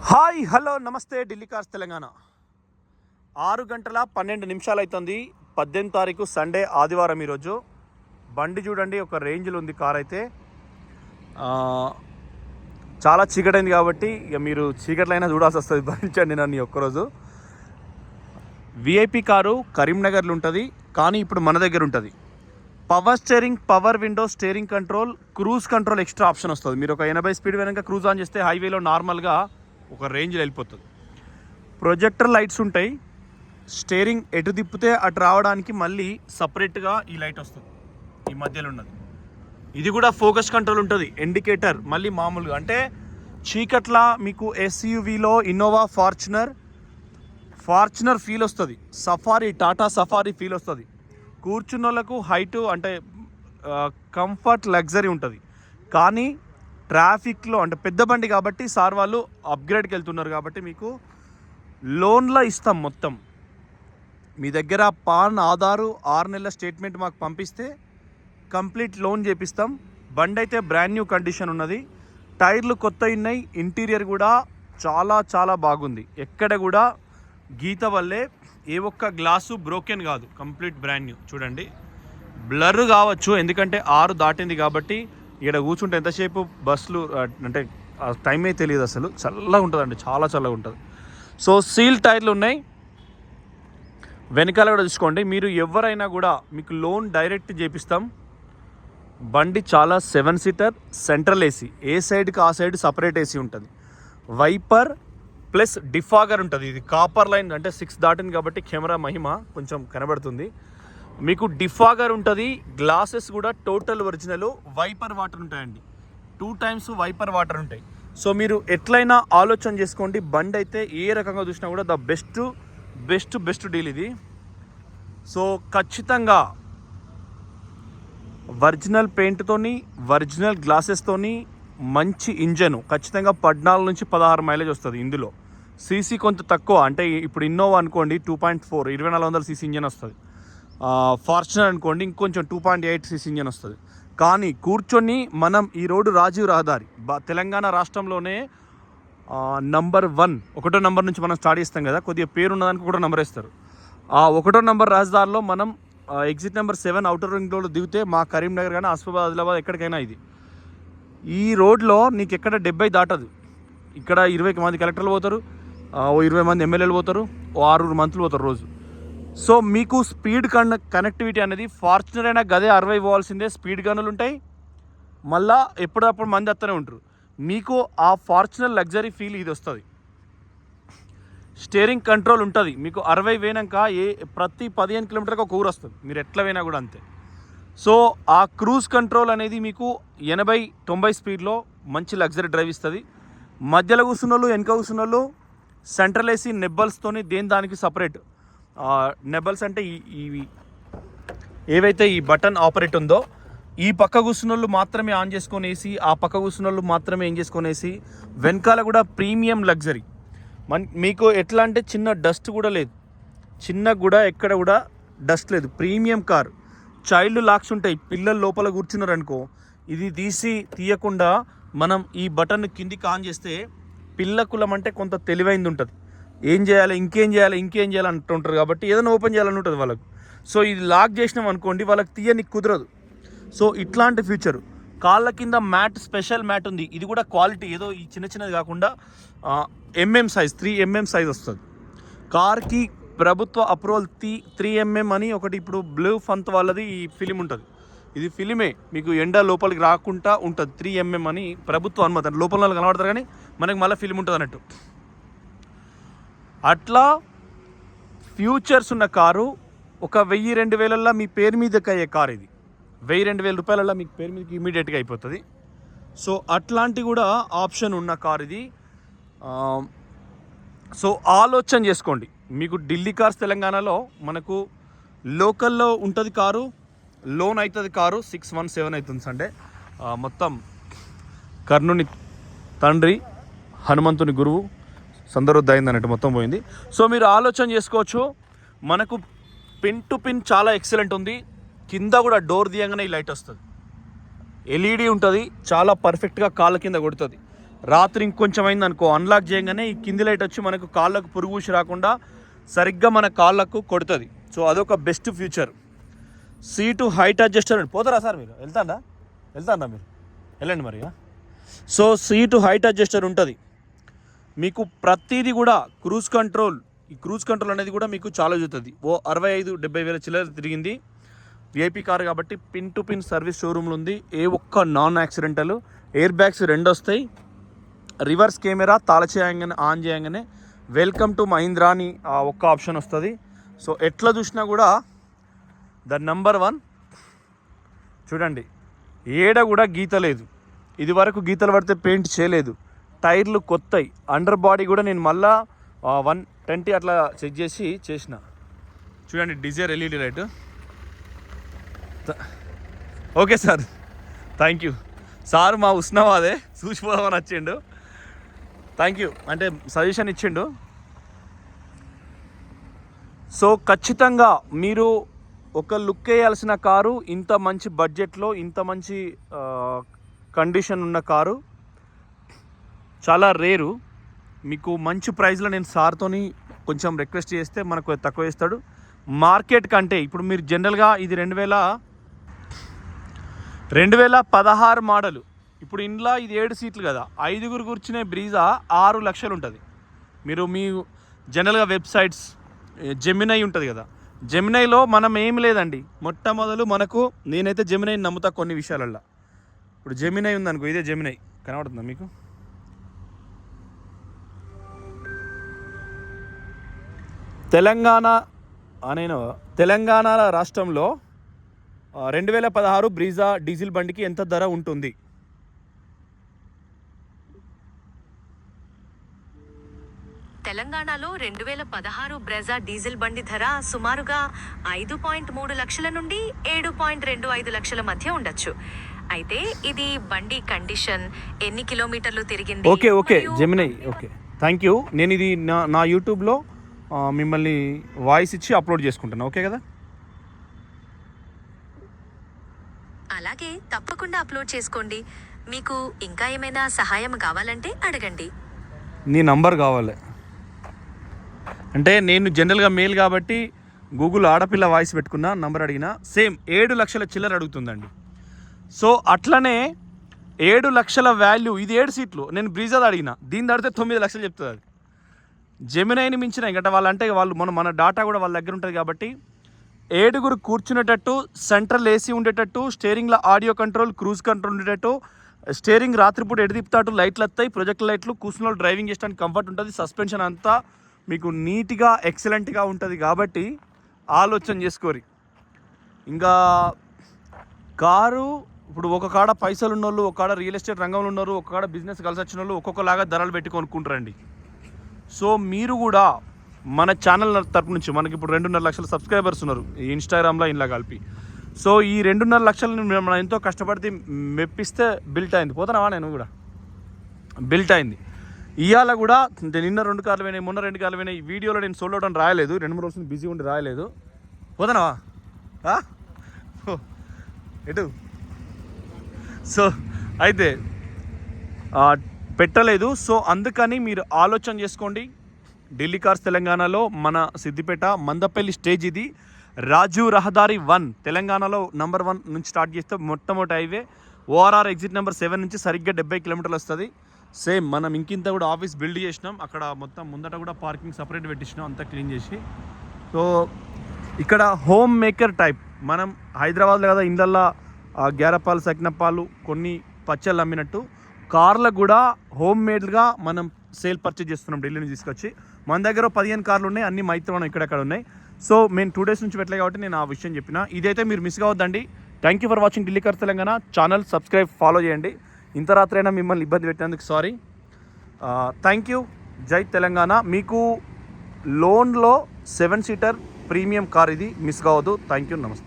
Hi hello నమస్తే Delhi cars Telangana 6:12 అవుతుంది. 18 తారీఖు సండే ఆదివారం. ఈరోజు బండి చూడండి, ఒక రేంజ్లో ఉంది కార్ అయితే. చాలా చీకటైంది కాబట్టి ఇక మీరు చీకట్లైనా చూడాల్సి వస్తుంది, భరించండి నన్ను ఒక్కరోజు. విఐపి కారు కరీంనగర్లో ఉంటుంది, కానీ ఇప్పుడు మన దగ్గర ఉంటుంది. Power steering, power window, steering control, cruise control extra option వస్తుంది. మీరు ఒక 80 స్పీడ్ వెనక క్రూజ్ ఆన్ చేస్తే హైవేలో నార్మల్గా ఒక రేంజ్లో వెళ్ళిపోతుంది. ప్రొజెక్టర్ లైట్స్ ఉంటాయి. స్టీరింగ్ ఎటు తిప్పితే అటు రావడానికి మళ్ళీ సపరేట్గా ఈ లైట్ వస్తుంది, ఈ మధ్యలో ఉన్నది. ఇది కూడా ఫోకస్ కంట్రోల్ ఉంటుంది. ఇండికేటర్ మళ్ళీ మామూలుగా అంటే చీకట్ల మీకు ఎస్యూవీలో ఇన్నోవా ఫార్చునర్ ఫీల్ వస్తుంది. సఫారీ, టాటా సఫారీ ఫీల్ వస్తుంది. కూర్చున్న వాళ్ళకు హైటు అంటే కంఫర్ట్, లగ్జరీ ఉంటుంది. కానీ ట్రాఫిక్లో అంటే పెద్ద బండి కాబట్టి సార్ వాళ్ళు అప్గ్రేడ్కి వెళ్తున్నారు కాబట్టి మీకు లోన్లో ఇస్తాం. మొత్తం మీ దగ్గర పాన్, ఆధారు, 6 నెలల స్టేట్మెంట్ మాకు పంపిస్తే కంప్లీట్ లోన్ చేపిస్తాం. బండి అయితే బ్రాండ్ న్యూ కండిషన్ ఉన్నది. టైర్లు కొత్త ఉన్నాయి. ఇంటీరియర్ కూడా చాలా చాలా బాగుంది. ఎక్కడ కూడా గీత వల్లే ఏ ఒక్క గ్లాసు బ్రోకెన్ కాదు. Complete brand new. చూడండి, బ్లర్ కావచ్చు ఎందుకంటే 6 దాటింది కాబట్టి. ఇక్కడ కూర్చుంటే ఎంతసేపు బస్సులు అంటే టైమే తెలియదు అసలు. చల్లగా ఉంటుందండి, చాలా చల్లగా ఉంటుంది. సో సీల్ టైర్లు ఉన్నాయి. వెనకాల కూడా చూసుకోండి. మీరు ఎవరైనా కూడా మీకు లోన్ డైరెక్ట్ చేపిస్తాం. బండి చాలా 7 సీటర్, సెంట్రల్ ఏసీ. ఏ సైడ్కి ఆ సైడ్ సపరేట్ ఏసీ ఉంటుంది. వైపర్ ప్లస్ డిఫాగర్ ఉంటుంది. ఇది కాపర్ లైన్ అంటే 6 దాటింది కాబట్టి కెమెరా మహిమ కొంచెం కనబడుతుంది. మీకు డిఫాగర్ ఉంటుంది. గ్లాసెస్ కూడా టోటల్ ఒరిజినల్. వైపర్ వాటర్ ఉంటాయండి, 2 టైమ్స్ వైపర్ వాటర్ ఉంటాయి. సో మీరు ఎట్లయినా ఆలోచన చేసుకోండి. బండి అయితే ఏ రకంగా చూసినా కూడా ద బెస్ట్ డీల్ ఇది. సో ఖచ్చితంగా ఒరిజినల్ పెయింట్తోని, ఒరిజినల్ గ్లాసెస్తోని, మంచి ఇంజను. ఖచ్చితంగా 14 నుంచి 16 మైలేజ్ వస్తుంది. ఇందులో సీసీ కొంత తక్కువ. అంటే ఇప్పుడు ఇన్నోవా అనుకోండి 2.4 2400 సీసీ ఇంజన్ వస్తుంది. ఫార్చునర్ అనుకోండి ఇంకొంచెం 2.8 సీసీ ఇంజన్ వస్తుంది. కానీ కూర్చొని మనం ఈ రోడ్డు రాజీవ్ రహదారి తెలంగాణ రాష్ట్రంలోనే నంబర్ 1, 1వ నంబర్ నుంచి మనం స్టార్ట్ చేస్తాం కదా. కొద్దిగా పేరు ఉన్నదానికి కూడా నెంబర్ ఇస్తారు. ఆ 1వ నంబర్ రహదారిలో మనం ఎగ్జిట్ నెంబర్ 7 అవుటర్ రింగ్ రోడ్లో దిగితే మా కరీంనగర్ కానీ ఆసిఫాబాద్, ఆదిలాబాద్ ఎక్కడికైనా ఇది. ఈ రోడ్లో నీకు ఎక్కడ 70 దాటదు. ఇక్కడ 20 మంది కలెక్టర్లు పోతారు, 20 మంది ఎమ్మెల్యేలు పోతారు, 6 మంత్రులు పోతారు రోజు. సో మీకు స్పీడ్ కనెక్టివిటీ అనేది ఫార్చునర్ అయినా గదే 60 పోవాల్సిందే. స్పీడ్ గన్నులు ఉంటాయి, మళ్ళా ఎప్పుడప్పుడు మంది వస్తూనే ఉంటారు. మీకు ఆ ఫార్చునర్ లగ్జరీ ఫీల్ ఇది వస్తుంది. స్టీరింగ్ కంట్రోల్ ఉంటుంది. మీకు 60 పోయినాక ప్రతి 15 కిలోమీటర్కి ఒక ఊరు వస్తుంది. మీరు ఎట్లా పోయినా కూడా అంతే. సో ఆ క్రూజ్ కంట్రోల్ అనేది మీకు 80-90 స్పీడ్లో మంచి లగ్జరీ డ్రైవ్ ఇస్తుంది. మధ్యలో కూర్చున్న వాళ్ళు, వెనక కూర్చున్న వాళ్ళు సెంట్రల్ ఏసీ నెబ్బల్స్తోని దానికి సపరేట్ నెబల్స్ అంటే ఇవి ఏవైతే ఈ బటన్ ఆపరేట్ ఉందో ఈ పక్క కూర్చున్న వాళ్ళు మాత్రమే ఆన్ చేసుకునేసి, ఆ పక్క కూర్చున్న వాళ్ళు మాత్రమే ఏం చేసుకునేసి. వెనకాల కూడా ప్రీమియం లగ్జరీ. మీకు ఎట్లా అంటే చిన్న డస్ట్ కూడా లేదు, చిన్న కూడా ఎక్కడ కూడా డస్ట్ లేదు. Premium car. చైల్డ్ లాక్స్ ఉంటాయి. పిల్లలు లోపల కూర్చున్నారు అనుకో, ఇది తీయకుండా మనం ఈ బటన్ కిందికి ఆన్ చేస్తే పిల్లకులం అంటే కొంత తెలివైంది ఉంటుంది. ఏం చేయాలి, ఇంకేం చేయాలి అంటుంటారు కాబట్టి ఏదైనా ఓపెన్ చేయాలని ఉంటుంది వాళ్ళకు. సో ఇది లాక్ చేసినాం అనుకోండి, వాళ్ళకి తీయనికి కుదరదు. సో ఇట్లాంటి ఫ్యూచర్. కాళ్ళ కింద మ్యాట్, స్పెషల్ మ్యాట్ ఉంది. ఇది కూడా క్వాలిటీ, ఏదో ఈ చిన్నది కాకుండా సైజ్ 3mm సైజ్ వస్తుంది. కార్కి ప్రభుత్వ అప్రూవల్ 3mm అని ఒకటి ఇప్పుడు బ్లూ ఫంత్ వాళ్ళది ఈ ఫిలిం ఉంటుంది. ఇది ఫిలిమే, మీకు ఎండ లోపలికి రాకుండా ఉంటుంది. 3mm అని ప్రభుత్వ అనుమతి. లోపల వాళ్ళు కనబడతారు కానీ మనకి మళ్ళీ ఫిలిం ఉంటుంది అన్నట్టు. అట్లా ఫ్యూచర్స్ ఉన్న కారు. ఒక 1000-2000 మీ పేరు మీదకి అయ్యే కారు ఇది. 1000-2000 రూపాయలలో మీకు పేరు మీదకి ఇమీడియట్గా అయిపోతుంది. సో అట్లాంటి కూడా ఆప్షన్ ఉన్న కారు ఇది. సో ఆలోచన చేసుకోండి. మీకు ఢిల్లీ కార్స్ తెలంగాణలో మనకు లోకల్లో ఉంటుంది కారు, లోన్ అవుతుంది కారు. 617 అవుతుంది సండే. మొత్తం కర్ణుని తండ్రి, హనుమంతుని గురువు సందర్భం అయింది అన్నట్టు మొత్తం పోయింది. సో మీరు ఆలోచన చేసుకోవచ్చు. మనకు పిన్ టు పిన్ చాలా ఎక్సలెంట్ ఉంది. కింద కూడా డోర్ తీయంగానే ఈ లైట్ వస్తుంది. ఎల్ఈడి ఉంటుంది, చాలా పర్ఫెక్ట్గా కాళ్ళ కింద కొడుతుంది. రాత్రి ఇంకొంచెం అయింది అనుకో, అన్లాక్ చేయగానే ఈ కింది లైట్ వచ్చి మనకు కాళ్ళకు పురుగుసి రాకుండా సరిగ్గా మన కాళ్ళకు కొడుతుంది. సో అదొక best future. Seat height adjuster పోతారా సార్ మీరు? వెళ్తారా మీరు? వెళ్ళండి మరి. సో సీటు హైట్ అడ్జస్టర్ ఉంటుంది మీకు. ప్రతిదీ కూడా క్రూజ్ కంట్రోల్, ఈ క్రూజ్ కంట్రోల్ అనేది కూడా మీకు చాలా చూస్తుంది. 65-70 వేల చిల్లర తిరిగింది. విఐపీ కార్ కాబట్టి పిన్ టు పిన్ సర్వీస్ షోరూమ్లు ఉంది. ఏ ఒక్క నాన్ యాక్సిడెంటల్. ఎయిర్ బ్యాగ్స్ 2 వస్తాయి. రివర్స్ కెమెరా తాళ చేయగానే ఆన్ చేయగానే వెల్కమ్ టు మహీంద్రా అని ఒక్క ఆప్షన్ వస్తుంది. సో ఎట్లా చూసినా కూడా ద నంబర్ 1. చూడండి, ఏడ కూడా గీత లేదు. ఇది వరకు గీతలు పడితే పెయింట్ చేయలేదు. టైర్లు కొత్తయి. అండర్ బాడీ కూడా నేను మళ్ళా 120 అట్లా చెక్ చేసిన. చూడండి, Dzire LED light. Okay sir, thank you sir. మా ఉస్నాబాదే చూసిపోదామని వచ్చిండు. థ్యాంక్ యూ, అంటే సజెషన్ ఇచ్చిండు. సో ఖచ్చితంగా మీరు ఒక లుక్ వేయాల్సిన కారు, ఇంత మంచి బడ్జెట్లో ఇంత మంచి కండిషన్ ఉన్న కారు చాలా రేరు. మీకు మంచి ప్రైస్లో నేను సార్తోని కొంచెం రిక్వెస్ట్ చేస్తే మనకు తక్కువ ఇస్తాడు. మార్కెట్ కంటే ఇప్పుడు మీరు జనరల్గా ఇది 2016 మోడలు. ఇప్పుడు ఇంట్లో ఇది 7 సీట్లు కదా, 5గురు కూర్చునే బ్రీజా 6 లక్షలు ఉంటుంది. మీరు మీ జనరల్గా వెబ్సైట్స్ జెమినై ఉంటుంది కదా, జెమినైలో మనం ఏమి లేదండి. మొట్టమొదలు మనకు, నేనైతే జెమినైని నమ్ముతా కొన్ని విషయాలల్లో. ఇప్పుడు జెమినై ఉందనుకో, ఇదే జెమినై కనబడుతుందా మీకు? తెలంగాణ రాష్ట్రంలో 2016 బ్రీజా డీజిల్ బండికి ఎంత ధర ఉంటుంది? తెలంగాణలో 2016 బ్రెజా డీజిల్ బండి ధర సుమారుగా 5.3 లక్షల నుండి 7.25 లక్షల మధ్య ఉండొచ్చు. అయితే ఇది బండి కండిషన్, ఎన్ని కిలోమీటర్లు తిరిగింది. Okay Gemini, okay thank you. నేను ఇది నా యూట్యూబ్లో మిమ్మల్ని వాయిస్ ఇచ్చి అప్లోడ్ చేసుకుంటాను, ఓకే కదా? అలాగే, తప్పకుండా అప్లోడ్ చేసుకోండి. మీకు ఇంకా ఏమైనా సహాయం కావాలంటే అడగండి. నీ నంబర్ కావాలి అంటే, నేను జనరల్గా మేల్ కాబట్టి గూగుల్ ఆడపిల్ల వాయిస్ పెట్టుకున్నా, నంబర్ అడిగినా సేమ్ 7 లక్షల చిల్లర అడుగుతుందండి. సో అట్లనే 7 లక్షల వాల్యూ, ఇది 7 సీట్లు. నేను బ్రీజాది అడిగిన, దీన్ని అడిగితే 9 లక్షలు చెప్తుంది. అది జెమినైని మించిన ఇంకా వాళ్ళంటే వాళ్ళు మన డాటా కూడా వాళ్ళ దగ్గర ఉంటుంది కాబట్టి 7గురు కూర్చునేటట్టు, సెంట్రల్ ఏసీ ఉండేటట్టు, స్టీరింగ్లో ఆడియో కంట్రోల్, క్రూజ్ కంట్రోల్ ఉండేటట్టు, స్టీరింగ్ రాత్రిపూట ఎడదిప్పుతాటు, లైట్లు వస్తాయి, ప్రొజెక్టర్ లైట్లు, కూర్చున్న డ్రైవింగ్ చేయడానికి కంఫర్ట్ ఉంటుంది. సస్పెన్షన్ అంతా మీకు నీట్గా ఎక్సలెంట్గా ఉంటుంది. కాబట్టి ఆలోచన చేసుకోరి. ఇంకా కారు ఇప్పుడు ఒక కాడ పైసలు ఉన్నోళ్ళు, ఒక కాడ రియల్ ఎస్టేట్ రంగంలో ఉన్నారు, ఒక కాడ బిజినెస్ కలిసి వచ్చిన వాళ్ళు ఒక్కొక్కలాగా ధరలు పెట్టి కొనుక్కుంటారండి. సో మీరు కూడా మన ఛానల్ తరపు నుంచి, మనకి ఇప్పుడు 2.5 లక్షల సబ్స్క్రైబర్స్ ఉన్నారు ఇన్స్టాగ్రామ్లో, ఇలా కలిపి. సో ఈ 2.5 లక్షలను మనం ఎంతో కష్టపడితే మెప్పిస్తే బిల్ట్ అయింది. పోతున్నావా? నేను కూడా బిల్ట్ అయింది. ఇవాళ కూడా నిన్న 2 కార్లు పోయినాయి, మొన్న 2 కార్లు పోయినాయి. ఈ వీడియోలో నేను సోల్ అవుట్ అని రాయలేదు, 2-3 రోజులు బిజీ ఉండి రాయలేదు. పోతున్నావా ఎటు? సో అయితే పెట్టలేదు. సో అందుకని మీరు ఆలోచన చేసుకోండి. ఢిల్లీ కార్స్ తెలంగాణలో మన సిద్దిపేట మందపల్లి స్టేజ్ ఇది. రాజీవ్ రహదారి 1 తెలంగాణలో నంబర్ 1 నుంచి స్టార్ట్ చేస్తే మొట్టమొదటి హైవే. ఓఆర్ఆర్ ఎగ్జిట్ నెంబర్ 7 నుంచి సరిగ్గా 70 కిలోమీటర్లు వస్తుంది. సేమ్ మనం ఇంకింత కూడా ఆఫీస్ బిల్డ్ చేసినాం. అక్కడ మొత్తం ముందట కూడా పార్కింగ్ సపరేట్ పెట్టించినాం, అంతా క్లీన్ చేసి. సో ఇక్కడ హోమ్ మేకర్ టైప్, మనం హైదరాబాద్లో కదా ఇళ్ళల్లో గ్యారపాలు, సకినప్పాలు, కొన్ని పచ్చళ్ళు అమ్మినట్టు కార్లకు కూడా హోమ్ మేడ్గా మనం సేల్ పర్చేజ్ చేస్తున్నాం ఢిల్లీ నుంచి తీసుకొచ్చి. మన దగ్గర 15 కార్లు ఉన్నాయి, అన్ని మైత్రం ఇక్కడెక్కడ ఉన్నాయి. సో మేము 2 డేస్ నుంచి పెట్టలే కాబట్టి నేను ఆ విషయం చెప్పిన. ఇదైతే మీరు మిస్ కావద్దండి. Thank you for watching Delhi cars Telangana channel. Subscribe, follow చేయండి. ఇంత రాత్రైనా మిమ్మల్ని ఇబ్బంది పెట్టినందుకు సారీ. Thank you. జై తెలంగాణ. మీకు లోన్లో 7 సీటర్ ప్రీమియం కార్ ఇది, మిస్ కావద్దు. థ్యాంక్ యూ, నమస్తే.